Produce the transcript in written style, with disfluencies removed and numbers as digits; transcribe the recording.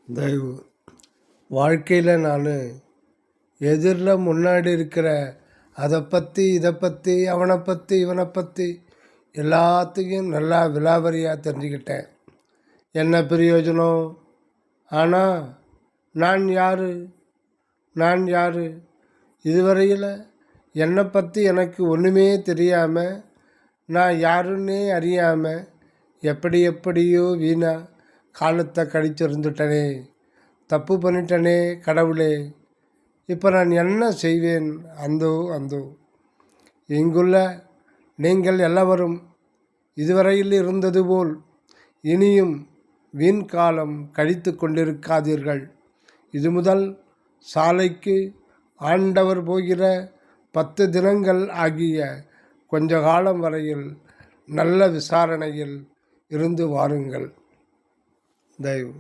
தயவு வாழ்க்கையில் நான் எதிரில் முன்னாடி இருக்கிற அதை பற்றி இதை பற்றி அவனை பற்றி இவனை பற்றி எல்லாத்தையும் நல்லா விலாவரியாக தெரிஞ்சுக்கிட்டேன். என்ன பிரயோஜனம்? ஆனால் நான் யார் இதுவரையில் என்னை பற்றி எனக்கு ஒன்றுமே தெரியாமல், நான் யாருன்னே அறியாமல் எப்படியோ வீணாக காலத்தை கழிச்சிருந்துட்டனே, தப்பு பண்ணிட்டனே கடவுளே. இப்போ நான் என்ன செய்வேன்? அந்தோ இங்குள்ள நீங்கள் எல்லாவரும் இதுவரையில் இருந்தது போல் இனியும் வீண் காலம் கழித்து கொண்டிருக்காதீர்கள். இது முதல் சாலைக்கு ஆண்டவர் போகிற 10 தினங்கள் ஆகிய கொஞ்ச காலம் வரையில் நல்ல விசாரணையில் இருந்து வாருங்கள். தயவு